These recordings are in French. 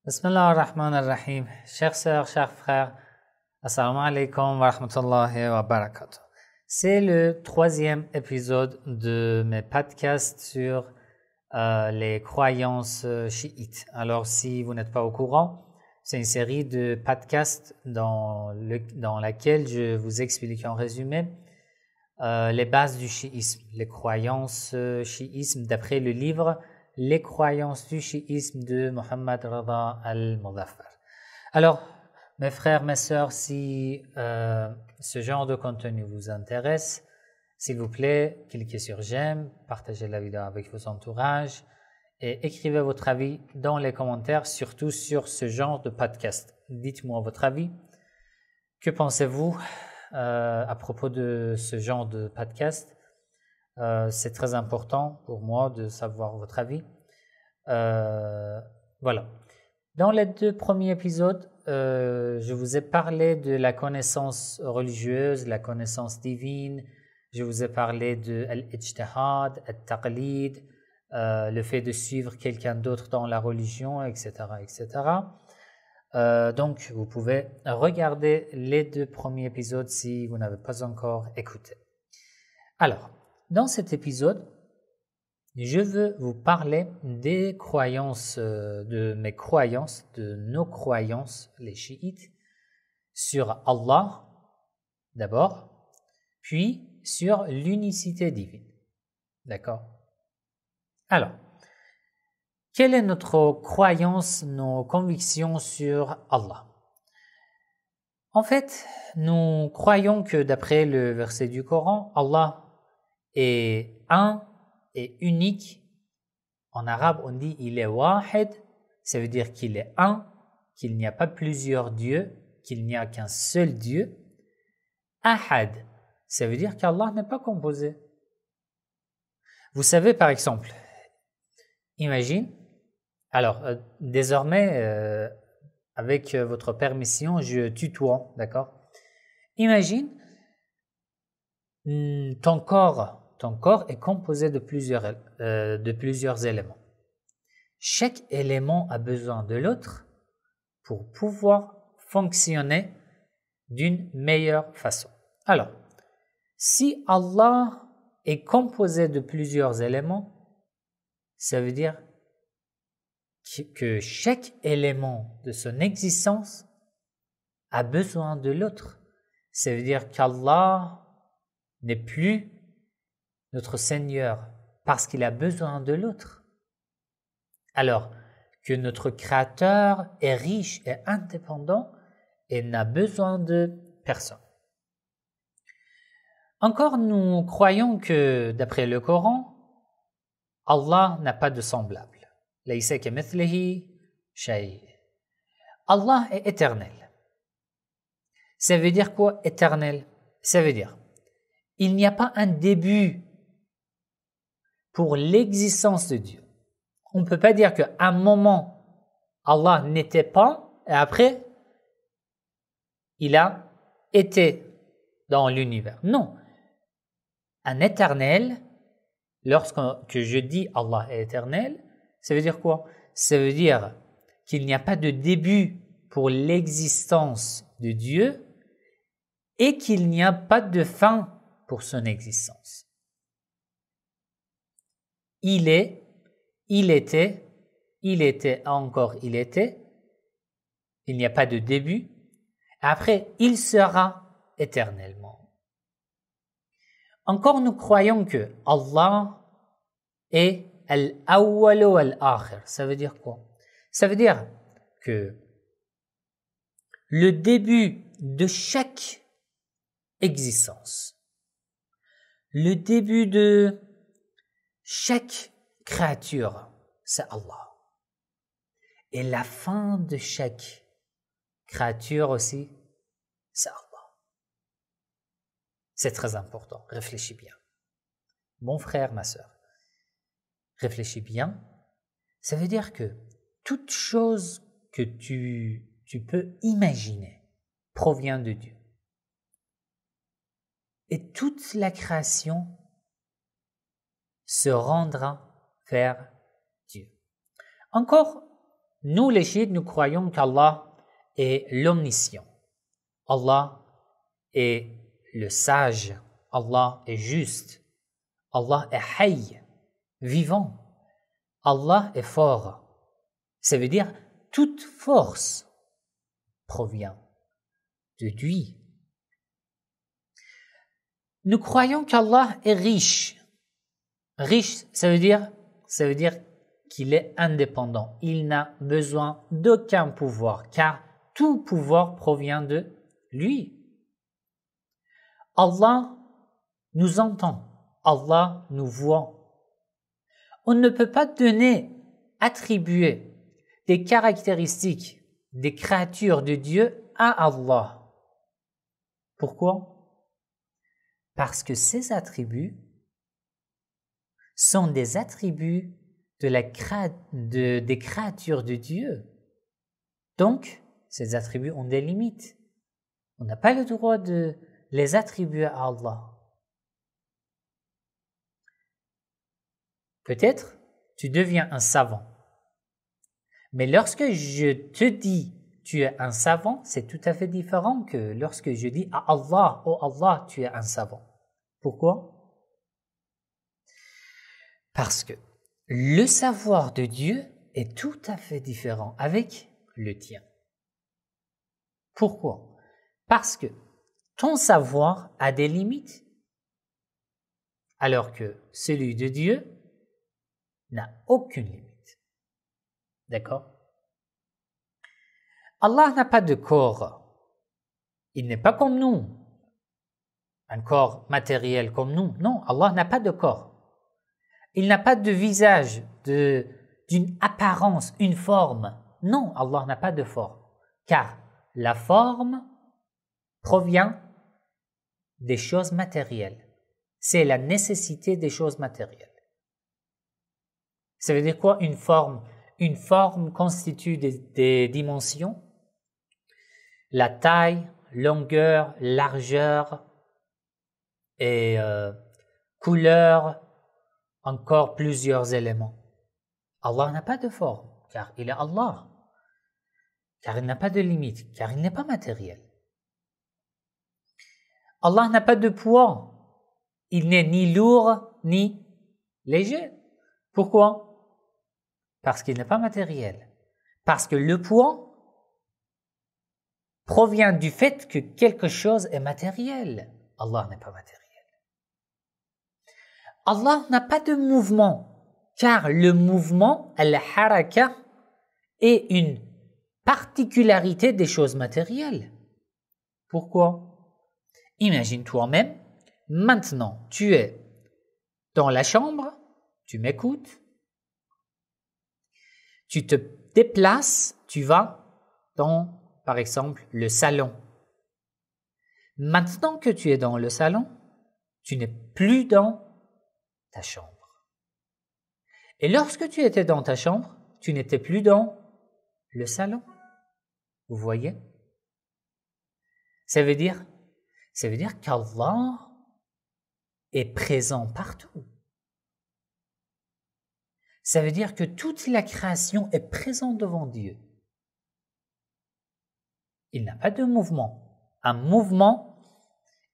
Bismillah ar-Rahman ar-Rahim. Chères sœurs, chers frères, Assalamu alaikum wa rahmatullahi wa barakatuh. C'est le troisième épisode de mes podcasts sur les croyances chiites. Alors, si vous n'êtes pas au courant, c'est une série de podcasts dans laquelle je vous explique en résumé les bases du chiisme, les croyances chiisme d'après le livre Les croyances du chiisme de Mohammed Rada al-Muzaffar. Alors, mes frères, mes sœurs, si ce genre de contenu vous intéresse, s'il vous plaît, cliquez sur j'aime, partagez la vidéo avec vos entourages et écrivez votre avis dans les commentaires, surtout sur ce genre de podcast. Dites-moi votre avis. Que pensez-vous à propos de ce genre de podcast? C'est très important pour moi de savoir votre avis. Voilà. Dans les deux premiers épisodes, je vous ai parlé de la connaissance religieuse, la connaissance divine. Je vous ai parlé de l'ijtihad, al-taqlid, le fait de suivre quelqu'un d'autre dans la religion, etc., etc. Donc, vous pouvez regarder les deux premiers épisodes si vous n'avez pas encore écouté. Alors, dans cet épisode, je veux vous parler des croyances, de nos croyances, les chiites, sur Allah d'abord, puis sur l'unicité divine. D'accord? Alors, quelle est notre croyance, nos convictions sur Allah? En fait, nous croyons que d'après le verset du Coran, Allah est un et unique. En arabe, on dit il est wahid, ça veut dire qu'il est un, qu'il n'y a pas plusieurs dieux, qu'il n'y a qu'un seul Dieu. Ahad, ça veut dire qu'Allah n'est pas composé. Vous savez, par exemple, imagine, alors désormais, avec votre permission, je tutoie, d'accord? Imagine, ton corps est composé de plusieurs éléments. Chaque élément a besoin de l'autre pour pouvoir fonctionner d'une meilleure façon. Alors, si Allah est composé de plusieurs éléments, ça veut dire que chaque élément de son existence a besoin de l'autre. Ça veut dire qu'Allah n'est plus notre Seigneur parce qu'il a besoin de l'autre. Alors que notre Créateur est riche et indépendant et n'a besoin de personne. Encore, nous croyons que, d'après le Coran, Allah n'a pas de semblable. Laysa kamithlihi shay. Allah est éternel. Ça veut dire quoi, éternel? Ça veut dire il n'y a pas un début pour l'existence de Dieu. On ne peut pas dire qu'à un moment, Allah n'était pas et après, il a été dans l'univers. Non. Un éternel, lorsque je dis Allah est éternel, ça veut dire quoi? Ça veut dire qu'il n'y a pas de début pour l'existence de Dieu et qu'il n'y a pas de fin pour son existence. Il est, il était, encore il était. Il n'y a pas de début. Après, il sera éternellement. Encore, nous croyons que Allah est al-awwal wal-akhir. Ça veut dire quoi? Ça veut dire que le début de chaque existence, le début de chaque créature, c'est Allah. Et la fin de chaque créature aussi, c'est Allah. C'est très important. Réfléchis bien. Mon frère, ma sœur, réfléchis bien. Ça veut dire que toute chose que tu peux imaginer provient de Dieu. Et toute la création se rendra vers Dieu. Encore, nous les chiites, nous croyons qu'Allah est l'omniscient. Allah est le sage. Allah est juste. Allah est hayy, vivant. Allah est fort. Ça veut dire toute force provient de lui. Nous croyons qu'Allah est riche. Riche, ça veut dire qu'il est indépendant. Il n'a besoin d'aucun pouvoir, car tout pouvoir provient de lui. Allah nous entend. Allah nous voit. On ne peut pas attribuer des caractéristiques des créatures de Dieu à Allah. Pourquoi? Parce que ces attributs sont des attributs des créatures de Dieu. Donc, ces attributs ont des limites. On n'a pas le droit de les attribuer à Allah. Peut-être, tu deviens un savant. Mais lorsque je te dis tu es un savant, c'est tout à fait différent que lorsque je dis à Allah, oh Allah, tu es un savant. Pourquoi? Parce que le savoir de Dieu est tout à fait différent avec le tien. Pourquoi? Parce que ton savoir a des limites, alors que celui de Dieu n'a aucune limite. D'accord? Allah n'a pas de corps. Il n'est pas comme nous. Un corps matériel comme nous. Non, Allah n'a pas de corps. Il n'a pas de visage, d'une apparence, une forme. Non, Allah n'a pas de forme. Car la forme provient des choses matérielles. C'est la nécessité des choses matérielles. Ça veut dire quoi une forme? Une forme constitue des dimensions. La taille, longueur, largeur et couleur, encore plusieurs éléments. Allah n'a pas de forme, car il est Allah. Car il n'a pas de limite, car il n'est pas matériel. Allah n'a pas de poids. Il n'est ni lourd, ni léger. Pourquoi? Parce qu'il n'est pas matériel. Parce que le poids provient du fait que quelque chose est matériel. Allah n'est pas matériel. Allah n'a pas de mouvement, car le mouvement, al-haraka, est une particularité des choses matérielles. Pourquoi? Imagine toi-même, maintenant tu es dans la chambre, tu m'écoutes, tu te déplaces, tu vas dans, par exemple, le salon. Maintenant que tu es dans le salon, tu n'es plus dans ta chambre. Et lorsque tu étais dans ta chambre, tu n'étais plus dans le salon. Vous voyez? Ça veut dire qu'Allah est présent partout. Ça veut dire que toute la création est présente devant Dieu. Il n'a pas de mouvement. Un mouvement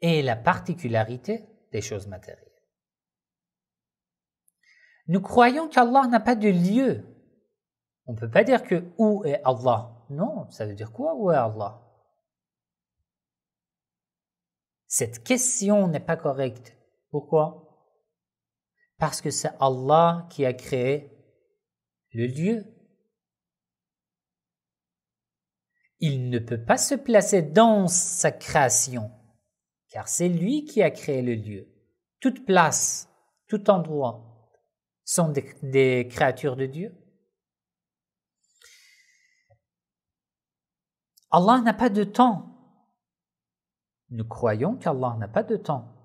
est la particularité des choses matérielles. Nous croyons qu'Allah n'a pas de lieu. On ne peut pas dire que où est Allah. Non, ça veut dire quoi, où est Allah? Cette question n'est pas correcte. Pourquoi? Parce que c'est Allah qui a créé le lieu. Il ne peut pas se placer dans sa création, car c'est lui qui a créé le lieu. Toute place, tout endroit sont des créatures de Dieu. Allah n'a pas de temps. Nous croyons qu'Allah n'a pas de temps.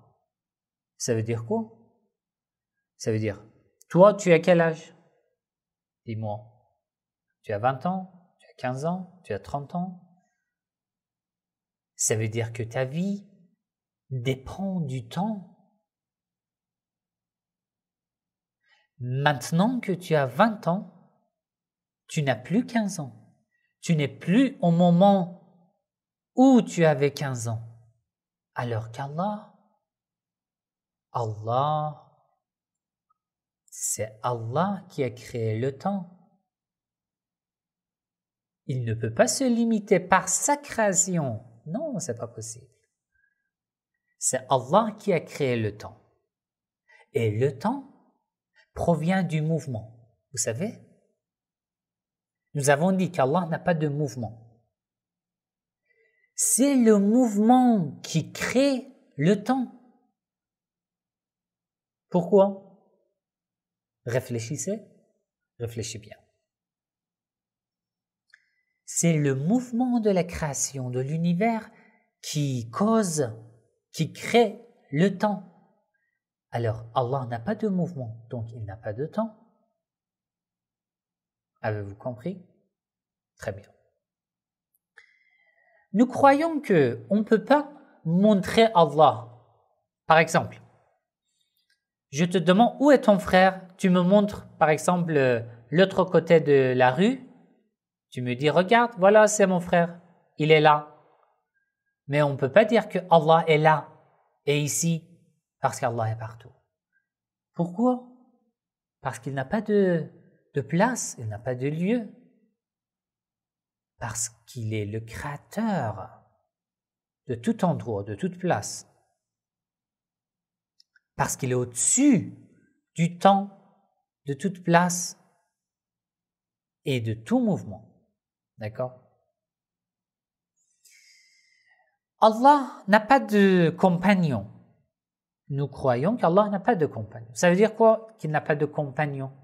Ça veut dire quoi? Ça veut dire, toi, tu as quel âge? Dis-moi. Tu as 20 ans? Tu as 15 ans? Tu as 30 ans? Ça veut dire que ta vie dépend du temps. Maintenant que tu as 20 ans, tu n'as plus 15 ans. Tu n'es plus au moment où tu avais 15 ans. Alors qu'Allah, c'est Allah qui a créé le temps. Il ne peut pas se limiter par sa création. Non, c'est pas possible. C'est Allah qui a créé le temps. Et le temps provient du mouvement. Vous savez, nous avons dit qu'Allah n'a pas de mouvement. C'est le mouvement qui crée le temps. Pourquoi? Réfléchissez, réfléchissez bien. C'est le mouvement de la création de l'univers qui crée le temps. Alors, Allah n'a pas de mouvement, donc il n'a pas de temps. Avez-vous compris? Très bien. Nous croyons qu'on ne peut pas montrer Allah. Par exemple, je te demande où est ton frère, tu me montres par exemple l'autre côté de la rue, tu me dis regarde, voilà c'est mon frère, il est là. Mais on ne peut pas dire que Allah est là et ici parce qu'Allah est partout. Pourquoi? Parce qu'il n'a pas de place, il n'a pas de lieu. Parce qu'il est le créateur de tout endroit, de toute place. Parce qu'il est au-dessus du temps, de toute place et de tout mouvement. D'accord? Allah n'a pas de compagnon. Nous croyons qu'Allah n'a pas de compagnon. Ça veut dire quoi qu'il n'a pas de compagnon?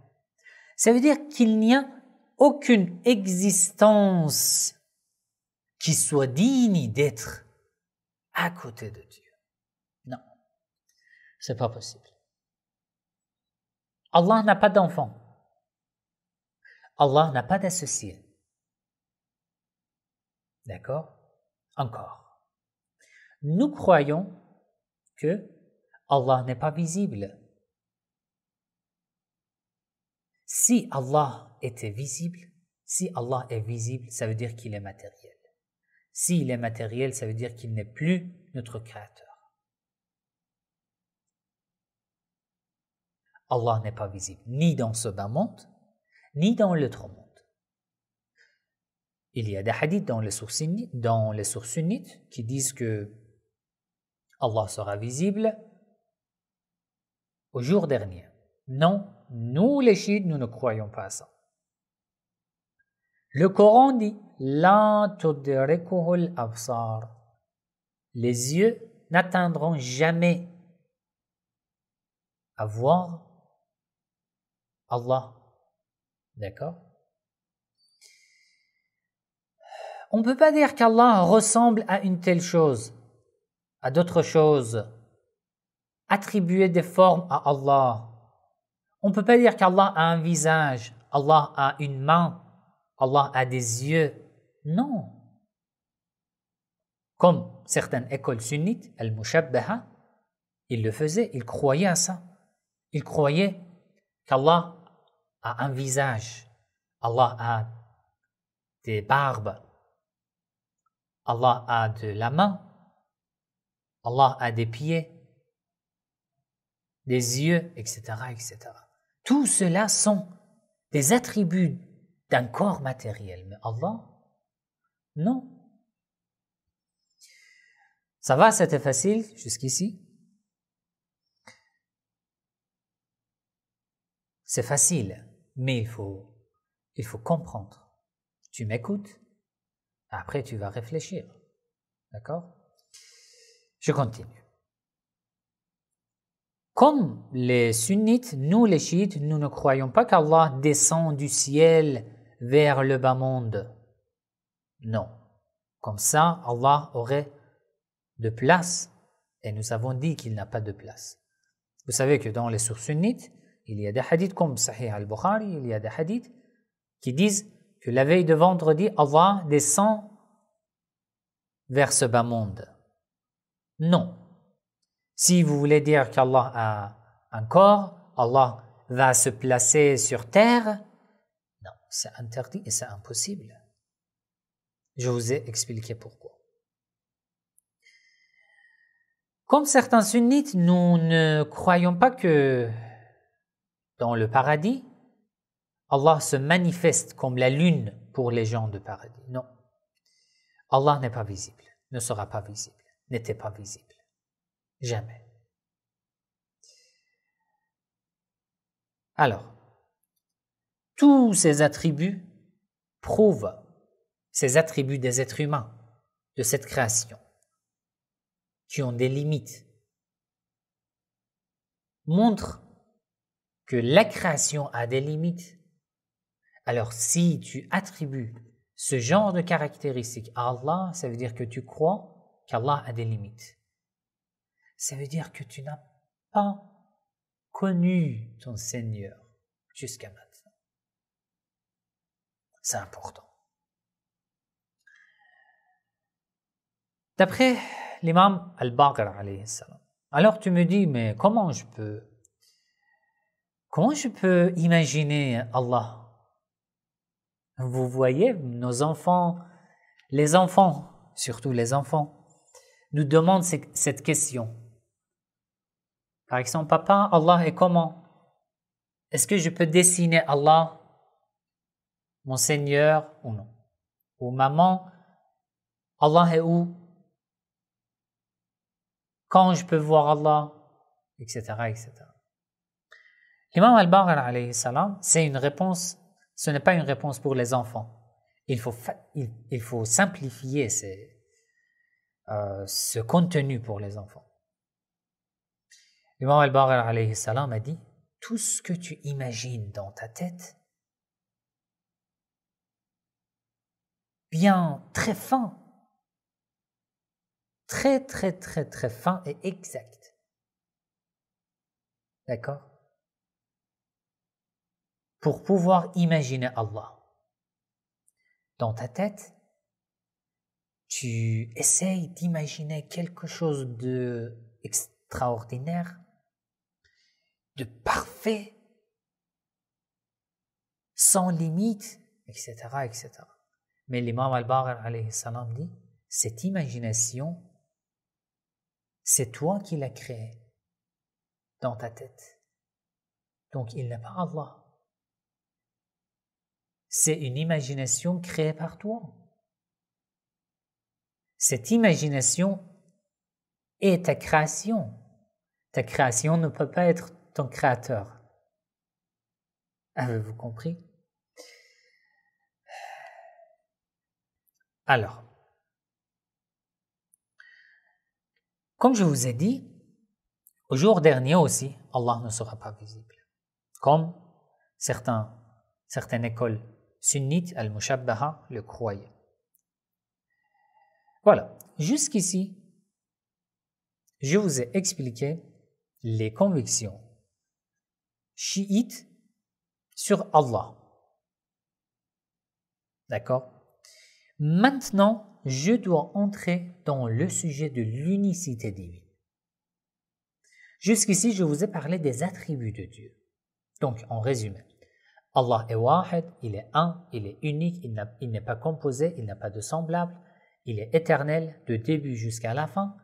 Ça veut dire qu'il n'y a aucune existence qui soit digne d'être à côté de Dieu. Non, c'est pas possible. Allah n'a pas d'enfant. Allah n'a pas d'associé. D'accord? Encore. Nous croyons que Allah n'est pas visible. Si Allah était visible, si Allah est visible, ça veut dire qu'il est matériel. S'il est matériel, ça veut dire qu'il n'est plus notre créateur. Allah n'est pas visible, ni dans ce bas monde, ni dans l'autre monde. Il y a des hadiths dans les sources sunnites qui disent que Allah sera visible au jour dernier. Non, nous les chiites, nous ne croyons pas à ça. Le Coran dit La tudrikuhul absar. Les yeux n'atteindront jamais à voir Allah. D'accord? On ne peut pas dire qu'Allah ressemble à une telle chose, à d'autres choses, attribuer des formes à Allah. On ne peut pas dire qu'Allah a un visage, Allah a une main, Allah a des yeux. Non. Comme certaines écoles sunnites, al-mushabbaha, ils le faisaient, ils croyaient à ça. Ils croyaient qu'Allah a un visage, Allah a des barbes, Allah a de la main, Allah a des pieds, des yeux, etc., etc. Tout cela sont des attributs d'un corps matériel. Mais Allah, non. Ça va, c'était facile jusqu'ici? C'est facile, mais il faut comprendre. Tu m'écoutes, après tu vas réfléchir. D'accord? Je continue. Comme les sunnites, nous les chiites, nous ne croyons pas qu'Allah descend du ciel vers le bas monde. Non. Comme ça, Allah aurait de place. Et nous avons dit qu'il n'a pas de place. Vous savez que dans les sources sunnites, il y a des hadiths comme Sahih al-Bukhari, il y a des hadiths qui disent que la veille de vendredi, Allah descend vers ce bas monde. Non. Si vous voulez dire qu'Allah a un corps, Allah va se placer sur terre, non, c'est interdit et c'est impossible. Je vous ai expliqué pourquoi. Comme certains sunnites, nous ne croyons pas que dans le paradis, Allah se manifeste comme la lune pour les gens de paradis. Non. Allah n'est pas visible, ne sera pas visible, n'était pas visible. Jamais. Alors, tous ces attributs prouvent ces attributs des êtres humains, de cette création, qui ont des limites, montrent que la création a des limites. Alors, si tu attribues ce genre de caractéristiques à Allah, ça veut dire que tu crois qu'Allah a des limites. Ça veut dire que tu n'as pas connu ton Seigneur jusqu'à maintenant. C'est important. D'après l'imam Al-Baqir alayhi salam. Alors tu me dis, mais comment je peux imaginer Allah? Vous voyez, nos enfants, les enfants, surtout les enfants, nous demandent cette question. Par exemple, papa, Allah est comment? Est-ce que je peux dessiner Allah, mon Seigneur, ou non? Ou maman, Allah est où? Quand je peux voir Allah, etc., etc. L'imam Al-Baqir alayhi salam, c'est une réponse, ce n'est pas une réponse pour les enfants. Il faut simplifier ce contenu pour les enfants. L'imam Al-Baqir alayhi salam a dit, tout ce que tu imagines dans ta tête, bien très fin, très très très très fin et exact. D'accord? Pour pouvoir imaginer Allah. Dans ta tête, tu essayes d'imaginer quelque chose d'extraordinaire, de parfait, sans limite, etc., etc. Mais l'imam Al-Baqir alayhi salam dit, cette imagination, c'est toi qui l'as créée dans ta tête. Donc il n'est pas Allah. C'est une imagination créée par toi. Cette imagination est ta création. Ta création ne peut pas être ton créateur. Avez-vous compris? Alors, comme je vous ai dit, au jour dernier aussi, Allah ne sera pas visible. Comme certaines écoles sunnites, al-Mushabbaha, le croyaient. Voilà, jusqu'ici, je vous ai expliqué les convictions chiites sur Allah. D'accord? Maintenant, je dois entrer dans le sujet de l'unicité divine. Jusqu'ici, je vous ai parlé des attributs de Dieu. Donc, en résumé, Allah est wahid, il est un, il est unique, il n'est pas composé, il n'a pas de semblable, il est éternel, de début jusqu'à la fin,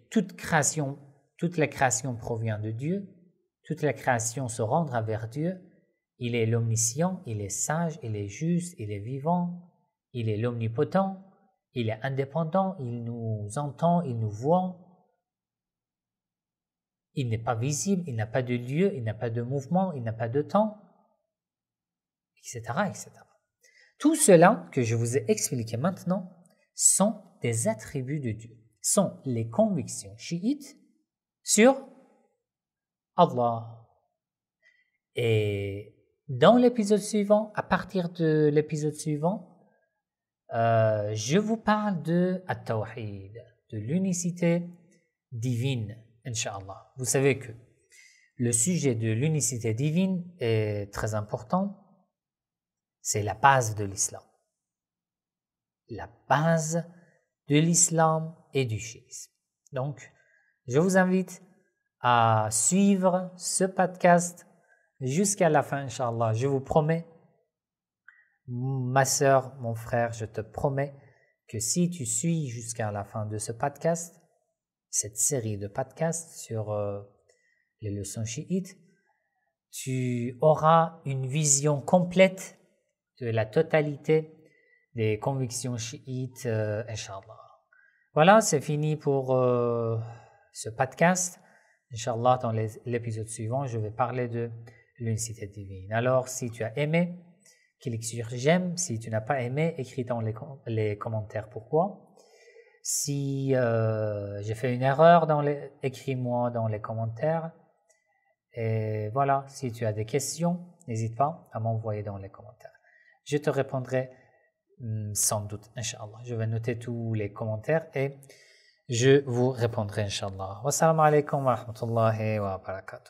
toute la création provient de Dieu, toute la création se rendra vers Dieu, il est l'omniscient, il est sage, il est juste, il est vivant, il est l'omnipotent, il est indépendant, il nous entend, il nous voit, il n'est pas visible, il n'a pas de lieu, il n'a pas de mouvement, il n'a pas de temps, etc., etc. Tout cela que je vous ai expliqué maintenant sont des attributs de Dieu, sont les convictions chiites sur Allah. Et dans l'épisode suivant, à partir de l'épisode suivant, je vous parle de At-Tawhid, de l'unicité divine, Inch'Allah. Vous savez que le sujet de l'unicité divine est très important. C'est la base de l'islam. La base de l'islam et du chiisme. Donc, je vous invite à suivre ce podcast jusqu'à la fin, Inch'Allah. Je vous promets Ma sœur, mon frère, je te promets que si tu suis jusqu'à la fin de ce podcast, cette série de podcasts sur les leçons chiites, tu auras une vision complète de la totalité des convictions chiites, Inch'Allah. Voilà, c'est fini pour ce podcast. Inch'Allah, dans l'épisode suivant, je vais parler de l'unicité divine. Alors, si tu as aimé, clique sur j'aime. Si tu n'as pas aimé, écris dans les commentaires pourquoi. Si j'ai fait une erreur, écris-moi dans les commentaires. Et voilà, si tu as des questions, n'hésite pas à m'envoyer dans les commentaires. Je te répondrai sans doute, Inch'Allah. Je vais noter tous les commentaires et je vous répondrai, Inch'Allah. Wassalamu alaikum wa rahmatullahi wa barakatuh.